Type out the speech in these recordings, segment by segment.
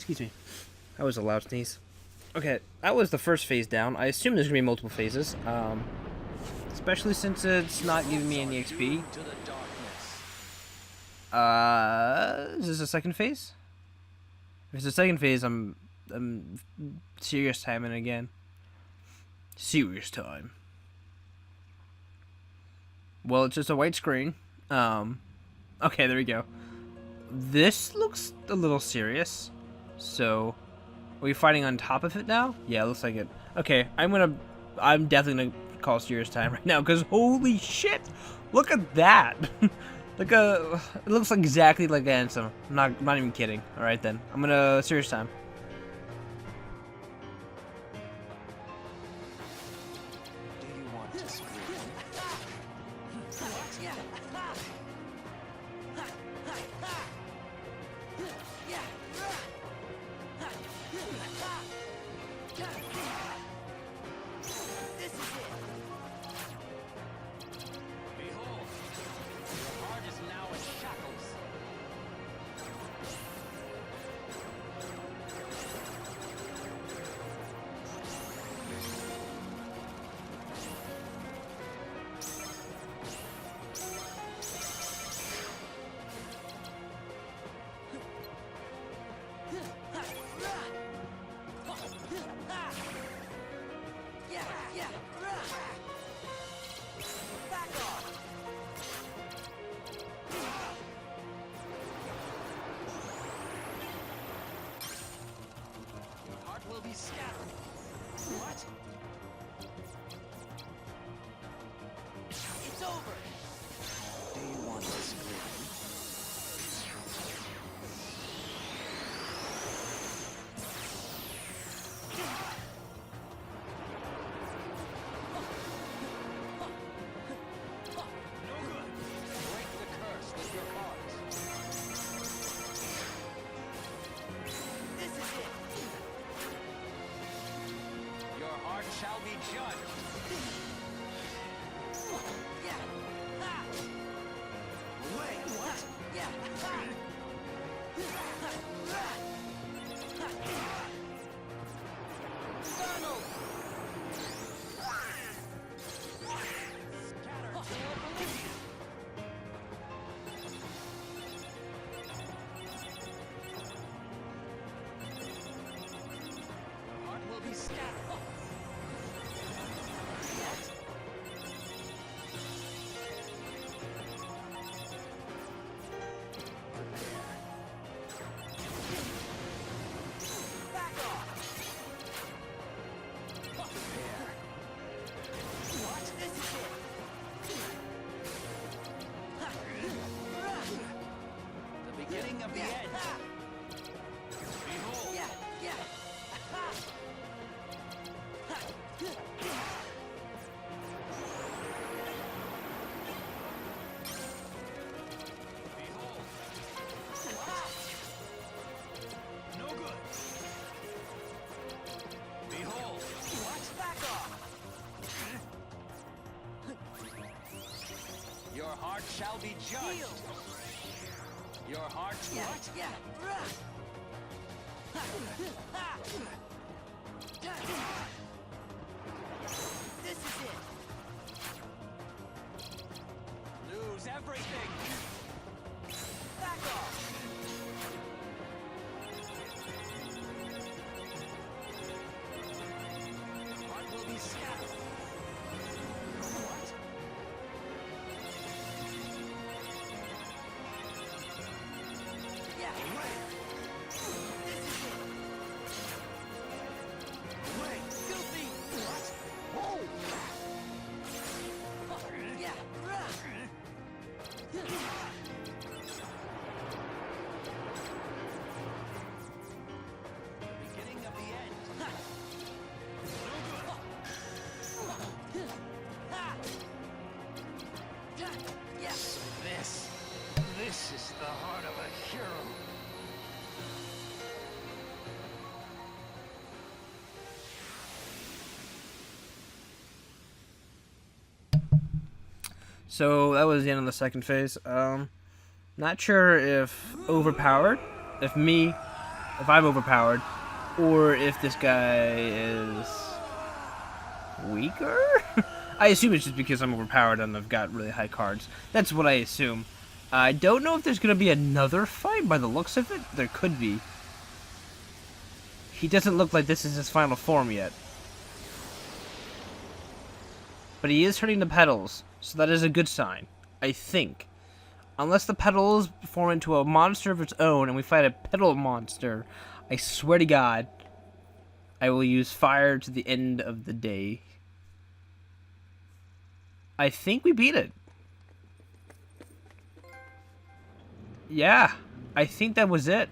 Excuse me. That was a loud sneeze. Okay, that was the first phase down. I assume there's gonna be multiple phases. Especially since it's not giving me any XP. Is this a second phase? If it's a second phase, I'm serious timing again. Serious time. Well, it's just a white screen. Okay, there we go. This looks a little serious. So, are we fighting on top of it now? Yeah, it looks like it. Okay, I'm definitely gonna call serious time right now, because holy shit! Look at that! It looks exactly like Ansem. I'm not even kidding. Alright then. I'm gonna serious time. Do you want to scream? Will be scattered. What? It's over. Do you want to scream? No good. Break the curse with your cards. This is it. Your heart shall be judged. Wait, what? Donald! Scatter tail Bolivia. Your heart will be scattered. Beginning of the end. Behold. Behold. No good. Behold. What? Back off. Your heart shall be judged. Your heart. What? This is it. Lose everything. Back off. Heart will be scattered. What? Beginning of the end. So this is the heart of a hero. So that was the end of the second phase. Not sure if overpowered, if me if I'm overpowered, or if this guy is weaker. I assume it's just because I'm overpowered and I've got really high cards. That's what I assume. I don't know if there's gonna be another fight by the looks of it. There could be. He doesn't look like this is his final form yet. But he is hurting the petals, so that is a good sign, I think. Unless the petals form into a monster of its own and we fight a petal monster, I swear to God, I will use fire to the end of the day. I think we beat it. Yeah, I think that was it.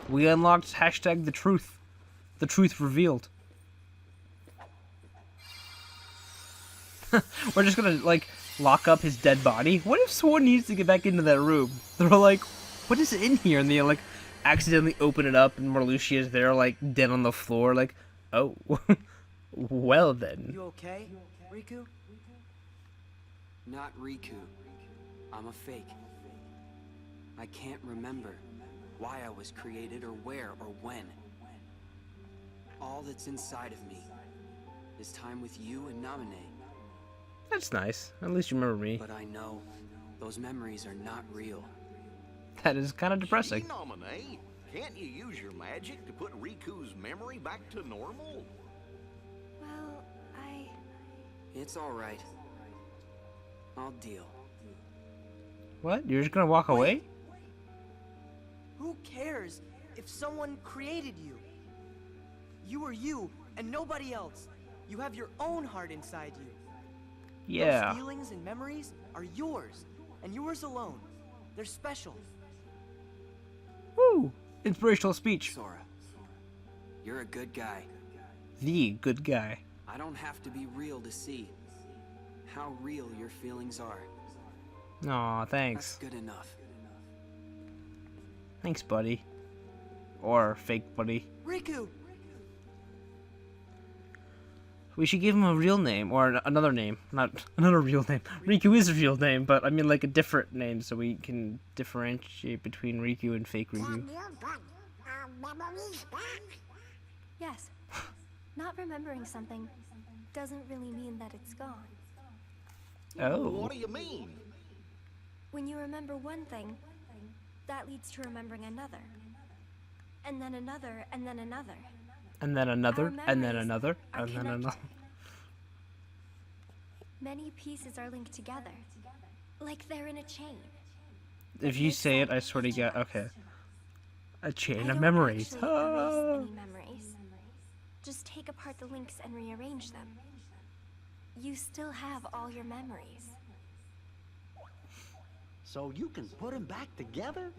We unlocked hashtag the truth. The truth revealed. We're just gonna, like, lock up his dead body. What if someone needs to get back into that room? They're like, what is in here? And they, like, accidentally open it up, and Marluxia is there, like, dead on the floor. Like, oh. Well, then. You okay, Riku? Not Riku. I'm a fake. I can't remember why I was created or where or when. All that's inside of me is time with you and Namine. That's nice. At least you remember me. But I know those memories are not real. That is kind of depressing. Namine, can't you use your magic to put Riku's memory back to normal? Well, It's all right. I'll deal. What? You're just gonna walk away? Who cares if someone created you? You are you and nobody else. You have your own heart inside you. Yeah. Those feelings and memories are yours, and yours alone. They're special. Woo! Inspirational speech. Sora, you're a good guy. The good guy. I don't have to be real to see how real your feelings are. Aw, thanks. That's good enough. Thanks, buddy. Or fake buddy. Riku! We should give him a real name, or another name. Not another real name. Riku is a real name, but I mean like a different name so we can differentiate between Riku and fake Riku. yes. Not remembering something doesn't really mean that it's gone. Oh. What do you mean? When you remember one thing, that leads to remembering another. And then another, and then another. And then another, Our and then memories another, are and then another. connected. Many pieces are linked together, like they're in a chain. If you say it, I swear to God. Okay. A chain I of don't memories. actually erase any memories. Just take apart the links and rearrange them. You still have all your memories. So you can put them back together?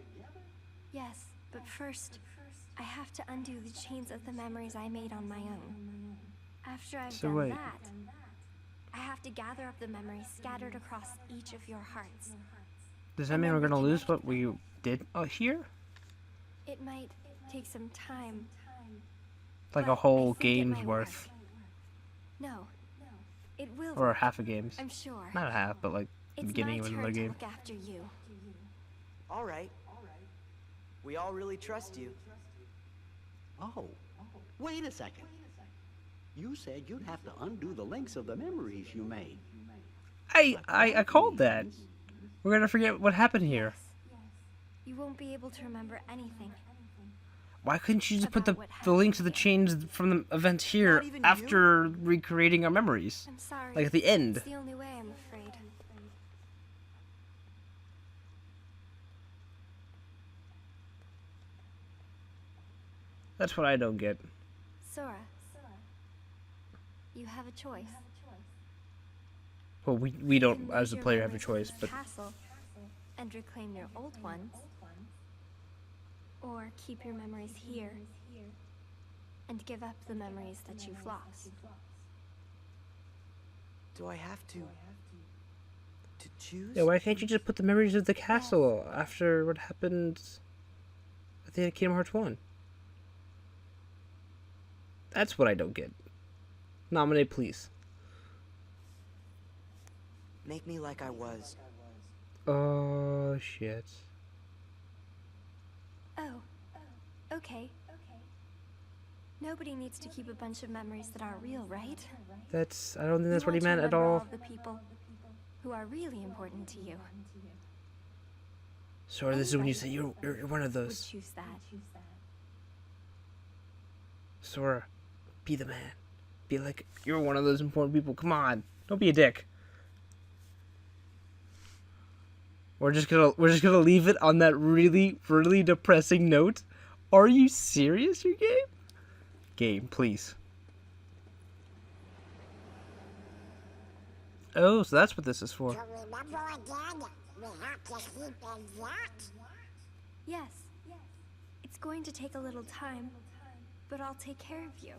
Yes, but first, I have to undo the chains of the memories I made on my own. After I've So done wait. that, I have to gather up the memories scattered across each of your hearts. Does that mean we're gonna lose what we did here? It might take some time. Like but a whole I think it game's might worth. work. No, it will. Or work, half a game's. I'm sure. Not half, but like the It's beginning my of turn another to game. look after you. All right. We all really trust you. Oh, wait a second. You said you'd have to undo the links of the memories you made. I called that. We're gonna forget what happened here. You won't be able to remember anything. Why couldn't you just put About what the links of the happened. chains from the events here Not even you? after recreating our memories? I'm sorry. Like at the end. It's the only way, I'm afraid. That's what I don't get. Sora, you have a choice. Well, we You don't, can as lose a your player, have a memories of choice, this but castle and reclaim your old ones, or keep your memories here and give up the memories that you've lost. Do I have to choose? yeah, why can't you just put the memories of the castle after what happened at the end of Kingdom Hearts 1? That's what I don't get. Nominate, please. Make me like I was. Oh, shit. Oh, okay. Nobody needs to keep a bunch of memories that aren't real, right? That's, I don't think that's You what he want to meant at remember all. of the people who are really important to you. Sora, this is when you say you're one of Would those. choose that. Sora, be the man. Be like, you're one of those important people. Come on. Don't be a dick. We're just gonna leave it on that really, really depressing note. Are you serious, your game? Game, please. Oh, so that's what this is for. To remember again, we have to sleep in that. Yes. It's going to take a little time, but I'll take care of you.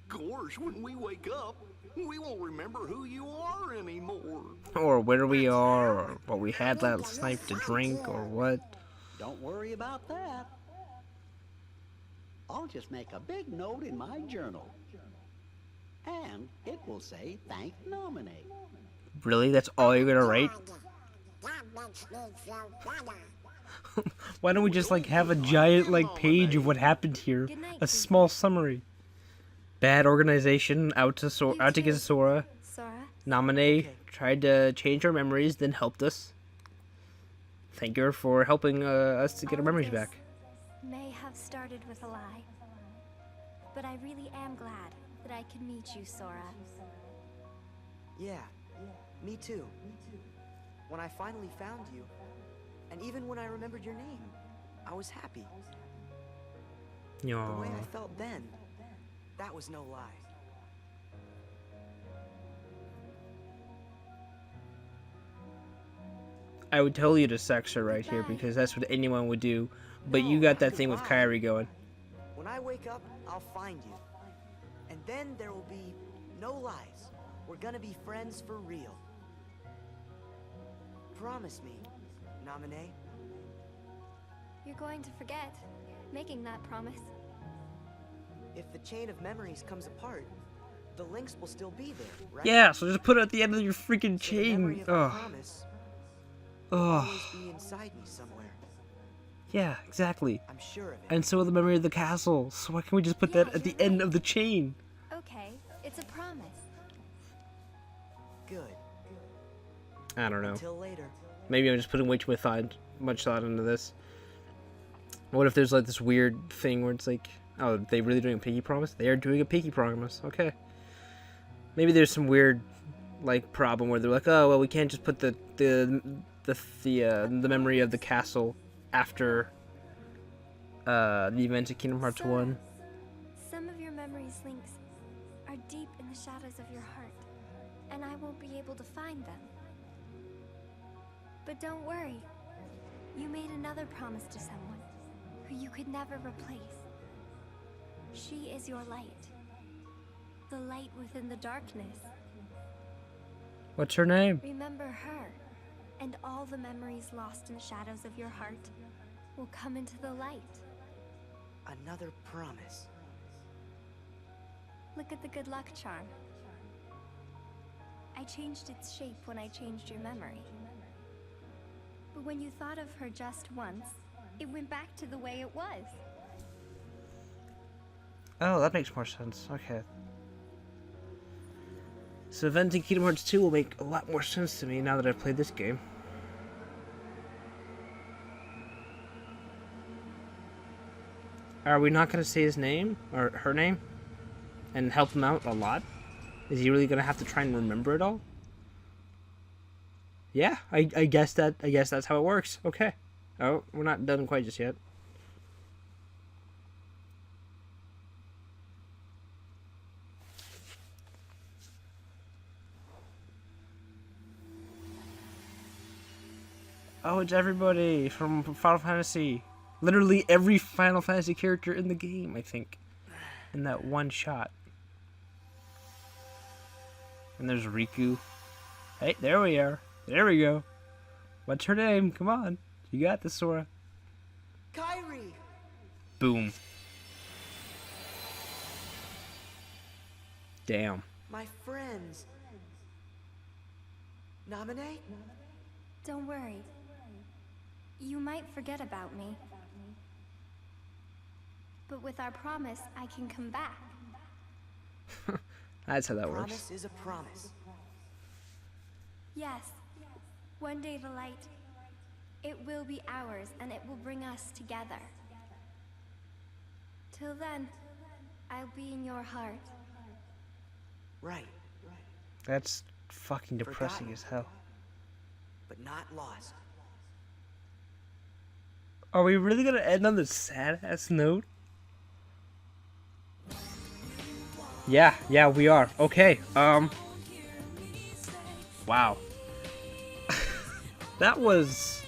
Gosh, when we wake up, we won't remember who you are anymore. Or where we are, or what we had last night to drink, or what. Don't worry about that. I'll just make a big note in my journal. And it will say, thank Nominate. Really? That's all you're gonna write? Good. That makes me feel better. Why don't we just like have a giant like page of what happened here? Good night, A small summary. Bad organization, out to get Sora. Sora? Nominee tried to change our memories, then helped us. Thank her for helping us to get our All memories this back. May have started with a lie, but I really am glad that I can meet you, Sora. Yeah, me too. When I finally found you, and even when I remembered your name, I was happy. The way I felt then, that was no lie. I would tell you to sex her right here because that's what anyone would do. But you No, got that thing with goodbye. Kyrie going. When I wake up, I'll find you. And then there will be no lies. We're gonna be friends for real. Promise me, Nominee. You're going to forget making that promise. If the chain of memories comes apart, the links will still be there, right? Yeah, so just put it at the end of your freaking So the memory chain. of my promise will Ugh. always be inside me somewhere. Yeah, exactly. I'm sure of it. And so will the memory of the castle. So why can't we just put that at the end of the chain? Okay, it's a promise. Good. I don't know. Until later. Maybe I'm just putting way too much thought into this. What if there's like this weird thing where it's like, oh, they really doing a pinky promise? They are doing a pinky promise. Okay. Maybe there's some weird like problem where they're like, oh well, we can't just put the memory of the castle after the events of Kingdom Hearts 1. Some of your memories links are deep in the shadows of your heart, and I won't be able to find them. But don't worry. You made another promise to someone who you could never replace. She is your light. The light within the darkness. What's her name? Remember her, and all the memories lost in the shadows of your heart will come into the light. Another promise. Look at the good luck charm. I changed its shape when I changed your memory. But when you thought of her just once, it went back to the way it was. Oh, that makes more sense. Okay. So events in Kingdom Hearts 2 will make a lot more sense to me now that I've played this game. Are we not going to say his name? Or her name? And help him out a lot? Is he really going to have to try and remember it all? Yeah, I guess that's how it works. Okay. Oh, we're not done quite just yet. Oh, it's everybody from Final Fantasy. Literally every Final Fantasy character in the game, I think. In that one shot. And there's Riku. Hey, there we are. There we go. What's her name? Come on. You got this, Sora. Kyrie! Boom. Damn. My friends. Nominate? Don't worry. You might forget about me. But But with our promise, I can come back. That's how that works. Promise is a promise. Yes. One day the light, it will be ours and it will bring us together. Till then, I'll be in your heart. Right, That's fucking depressing Forgotten. as hell. but not lost. Are we really gonna end on this sad ass note? Yeah, we are. Okay, wow. That was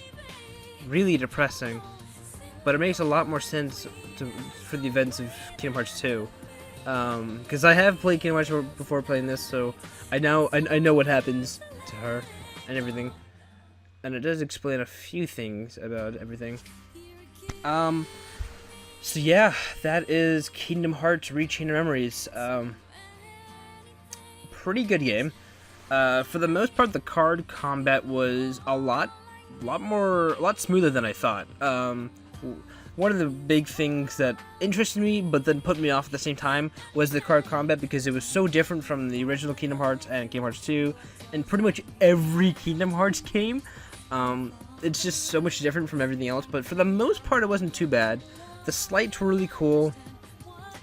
really depressing, but it makes a lot more sense for the events of Kingdom Hearts 2. Because I have played Kingdom Hearts before playing this, so I know what happens to her and everything, and it does explain a few things about everything. So yeah, that is Kingdom Hearts Rechain of Memories. Pretty good game. For the most part, the card combat was a lot smoother than I thought. One of the big things that interested me, but then put me off at the same time, was the card combat, because it was so different from the original Kingdom Hearts and Kingdom Hearts 2, and pretty much every Kingdom Hearts game. It's just so much different from everything else, but for the most part, it wasn't too bad. The sleights were really cool,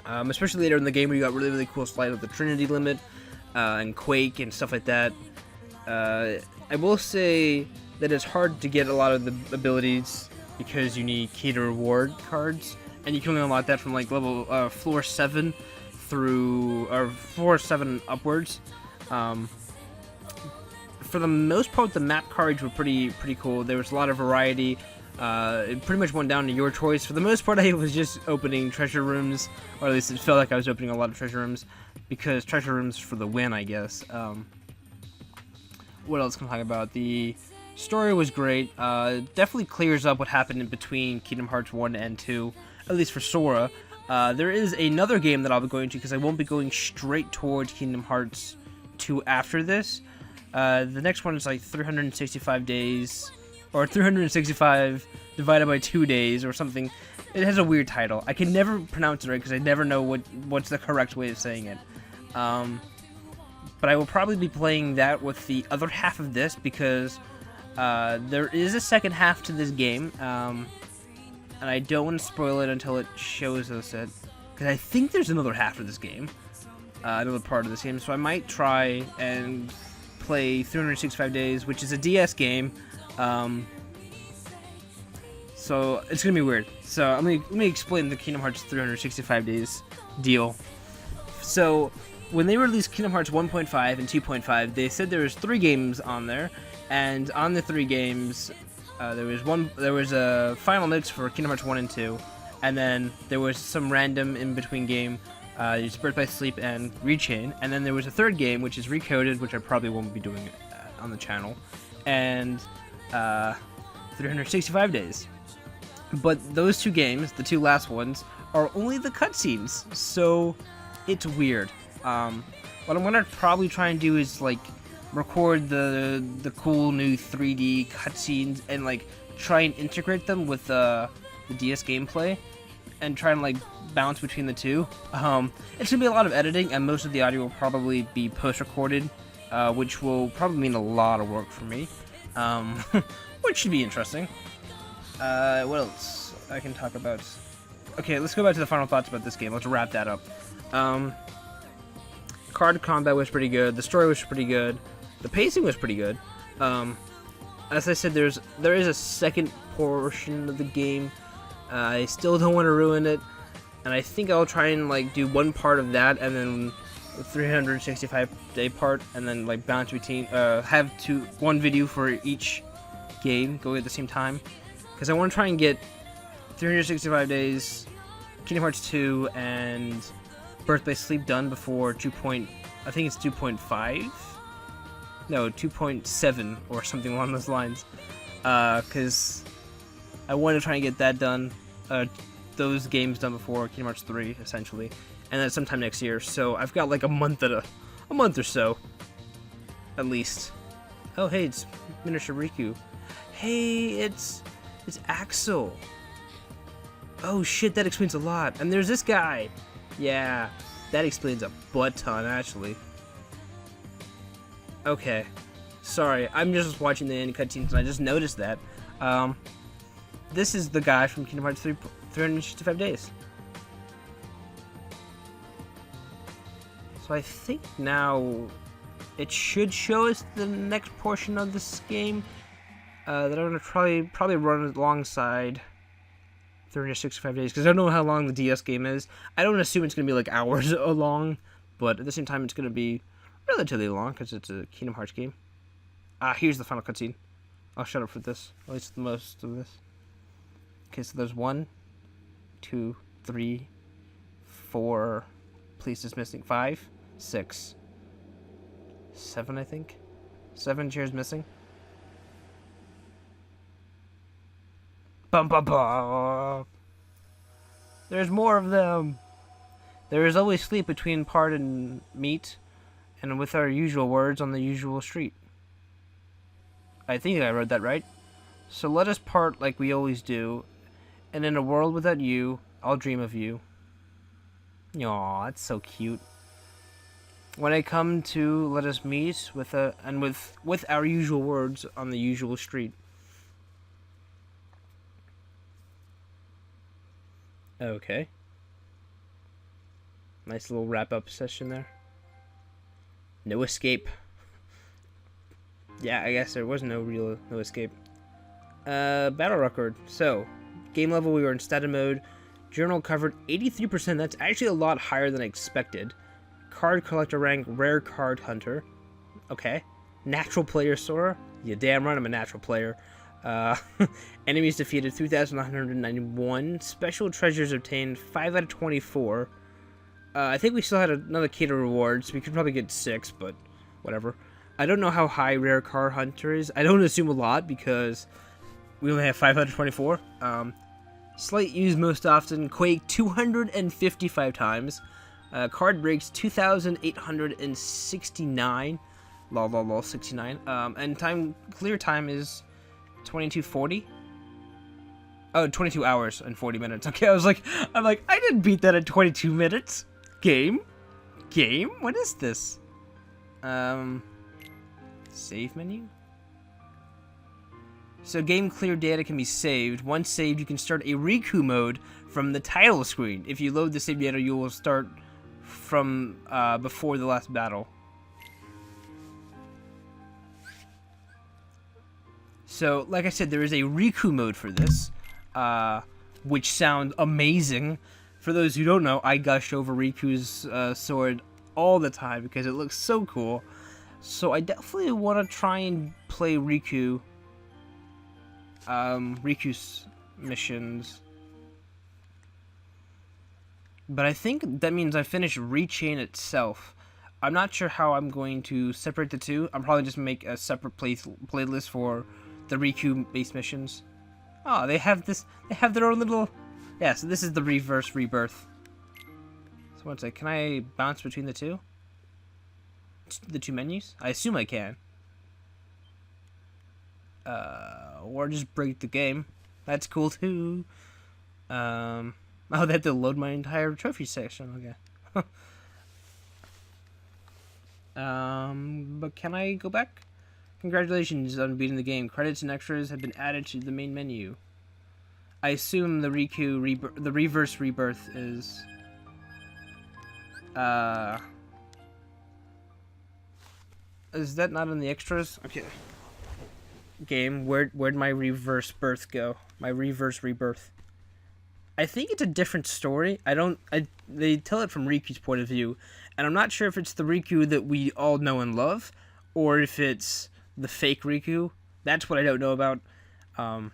especially later in the game where you got really cool sleight with the Trinity Limit, and Quake and stuff like that. I will say that it's hard to get a lot of the abilities because you need key to reward cards, and you can only unlock that from like level floor 7 through, or floor 7 upwards. For the most part, the map cards were pretty cool. There was a lot of variety. It pretty much went down to your choice. For the most part, I was just opening treasure rooms, or at least it felt like I was opening a lot of treasure rooms, because treasure rooms for the win, I guess. What else can I talk about? The story was great. Definitely clears up what happened in between Kingdom Hearts 1 and 2, at least for Sora. There is another game that I'll be going to, because I won't be going straight towards Kingdom Hearts 2 after this. The next one is like 365 days, or 365 divided by 2 days, or something. It has a weird title. I can never pronounce it right, because I never know what's the correct way of saying it. But I will probably be playing that with the other half of this, because there is a second half to this game, and I don't want to spoil it until it shows us it, because I think there's another half of this game, another part of this game, so I might try and play 365 Days, which is a DS game, so it's gonna be weird. So let me explain the Kingdom Hearts 365 Days deal. So when they released Kingdom Hearts 1.5 and 2.5, they said there was 3 games on there, and on the 3 games, there was a final mix for Kingdom Hearts 1 and 2, and then there was some random in between game. It's Birth by Sleep and Rechain, and then there was a 3rd game, which is Recoded, which I probably won't be doing on the channel, and 365 Days. But those 2 games, the 2 last ones, are only the cutscenes, so it's weird. What I'm gonna probably try and do is like record the cool new 3D cutscenes and like try and integrate them with the DS gameplay, and try and like bounce between the 2. It's gonna be a lot of editing, and most of the audio will probably be post-recorded, which will probably mean a lot of work for me, which should be interesting. What else I can talk about? Okay, let's go back to the final thoughts about this game. Let's wrap that up. Card combat was pretty good. The story was pretty good. The pacing was pretty good. As I said, there is a second portion of the game. I still don't want to ruin it, and I think I'll try and like do one part of that, and then the 365-day part, and then like bounce between. Have one video for each game going at the same time, because I want to try and get 365 days, Kingdom Hearts 2, and Birth by Sleep done before I think it's 2.5? No, 2.7 or something along those lines. Because I want to try and get that done, those games done before Kingdom Hearts 3, essentially, and then sometime next year. So I've got like a month or so, at least. Oh, hey, it's Miniature Riku. Hey, it's Axel. Oh shit, that explains a lot. And there's this guy. Yeah, that explains a butt ton, actually. Okay. Sorry, I'm just watching the end cutscenes and I just noticed that. This is the guy from Kingdom Hearts 3 365 Days. So I think now it should show us the next portion of this game that I'm gonna probably run alongside 365 Days, because I don't know how long the DS game is. I don't assume it's gonna be like hours long, but at the same time it's gonna be relatively long because it's a Kingdom Hearts game. Here's the final cutscene. I'll shut up for this, at least most of this. Okay, so there's 1, 2, 3, 4 places missing. 5, 6, 7, I think. 7 chairs missing. Bum bum bum. There's more of them. There is always sleep between part and meat, and with our usual words on the usual street. I think I read that right. So let us part like we always do, and in a world without you, I'll dream of you. Aw, that's so cute. When I come to, let us meet with our usual words on the usual street. Okay. Nice little wrap-up session there. No escape. Yeah, I guess there was no escape. Battle record. So, game level, we were in status mode. Journal covered 83%. That's actually a lot higher than I expected. Card collector rank, rare card hunter. Okay. Natural player Sora. Yeah, damn right I'm a natural player. Enemies defeated 3,991. Special treasures obtained 5 out of 24. I think we still had another key to rewards. We could probably get 6, but whatever. I don't know how high rare card hunter is. I don't assume a lot because we only have 5 out of 24. Sleight used most often. Quake 255 times. Card breaks 2,869. Lol 69. And clear time is 22:40. Oh, 22 hours and 40 minutes. Okay, I'm like, I didn't beat that in 22 minutes. Game? What is this? Save menu? So game clear data can be saved. Once saved, you can start a Riku mode from the title screen. If you load the save data, you will start from before the last battle. So, like I said, there is a Riku mode for this, which sounds amazing. For those who don't know, I gush over Riku's sword all the time because it looks so cool. So I definitely want to try and play Riku's missions. But I think that means I finished Rechain itself. I'm not sure how I'm going to separate the two. I'm probably just make a separate playlist for the Riku-based missions. Oh, they have their own little... Yeah, so this is the reverse rebirth. So one sec, can I bounce between the two? The two menus? I assume I can. Or just break the game. That's cool too. Oh, they have to load my entire trophy section. Okay. But can I go back? Congratulations on beating the game. Credits and extras have been added to the main menu. I assume the the reverse rebirth is... Is that not in the extras? Okay. Game, where'd my reverse birth go? My reverse rebirth. I think it's a different story. They tell it from Riku's point of view, and I'm not sure if it's the Riku that we all know and love, or if it's the fake Riku. That's what I don't know about. I'm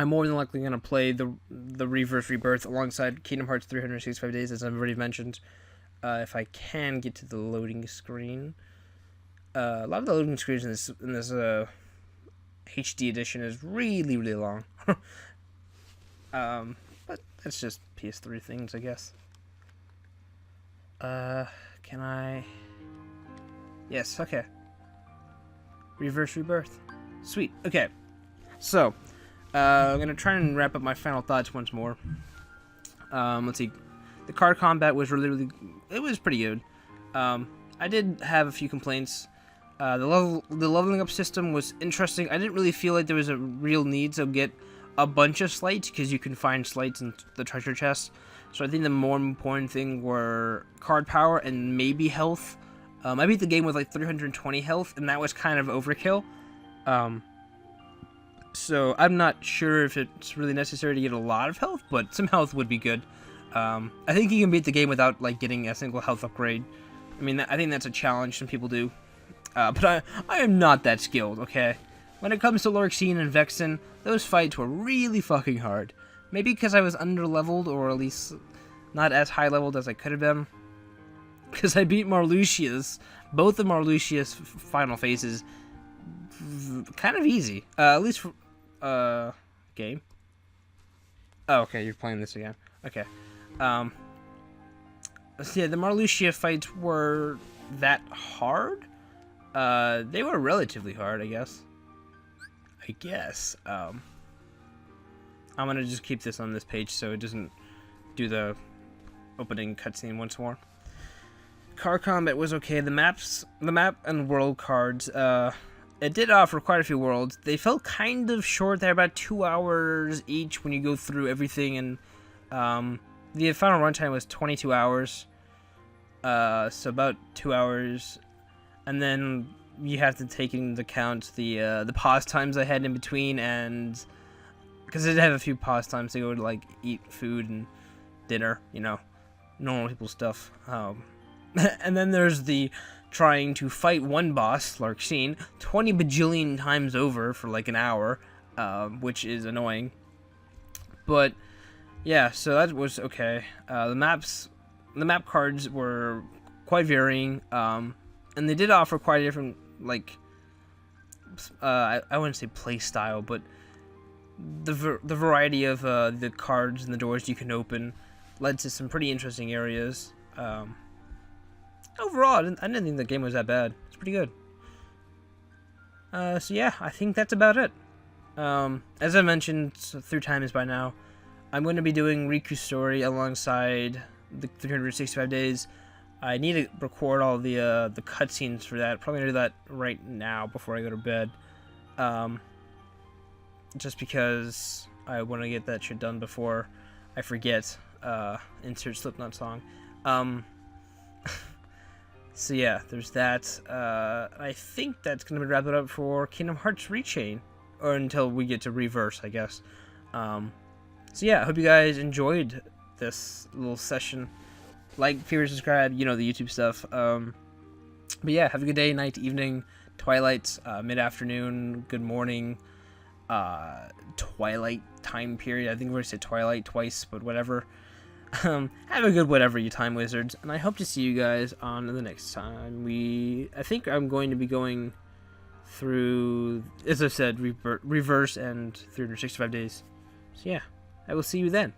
more than likely going to play the reverse rebirth alongside Kingdom Hearts 365 Days, as I've already mentioned. If I can get to the loading screen. A lot of the loading screens in this HD edition is really, really long. But that's just PS3 things, I guess. Can I... Yes, okay. Reverse rebirth. Sweet, okay. So, I'm gonna try and wrap up my final thoughts once more. Let's see. The card combat was it was pretty good. I did have a few complaints. The leveling up system was interesting. I didn't really feel like there was a real need to get a bunch of sleights, because you can find sleights in the treasure chest. So I think the more important thing were card power and maybe health. I beat the game with like 320 health, and that was kind of overkill. So I'm not sure if it's really necessary to get a lot of health, but some health would be good. I think you can beat the game without like getting a single health upgrade. I mean, I think that's a challenge some people do. But I am not that skilled, okay? When it comes to Lorxine and Vexen, those fights were really fucking hard. Maybe because I was under-leveled, or at least not as high-leveled as I could have been. Because I beat both of Marluxia's final phases, kind of easy. At least for, game. Oh, okay, you're playing this again. Okay. So yeah, the Marluxia fights were that hard? They were relatively hard, I guess. I'm gonna just keep this on this page so it doesn't do the opening cutscene once more. Card combat was okay. The map and world cards, it did offer quite a few worlds. They felt kind of short. They're about 2 hours each when you go through everything, and the final runtime was 22 hours. So about 2 hours, and then you have to take into account the pause times I had in between, and because I did have a few pause times to go to like eat food and dinner, you know, normal people stuff. And then there's the trying to fight one boss, Lorxine, 20 bajillion times over for like an hour, which is annoying. But yeah, so that was okay. The map cards were quite varying, and they did offer quite a different, like, I wouldn't say play style, but the variety of the cards and the doors you can open led to some pretty interesting areas. Overall, I didn't think the game was that bad. It's pretty good. So yeah, I think that's about it. As I mentioned 3 times by now, I'm going to be doing Riku's story alongside the 365 days. I need to record all the cutscenes for that. Probably gonna do that right now before I go to bed. Just because I want to get that shit done before I forget. Insert Slipknot song. So yeah, there's that. I think that's gonna wrap it up for Kingdom Hearts Rechain, or until we get to Reverse, I guess. So yeah, I hope you guys enjoyed this little session. Like, favorite, subscribe, you know, the YouTube stuff. But yeah, have a good day, night, evening, twilight, mid-afternoon, good morning, twilight time period. I think we're gonna say twilight twice, but whatever. Have a good whatever, you time wizards, and I hope to see you guys on the next time. I think I'm going to be going through, as I said, Reverse and 365 days. So yeah, I will see you then.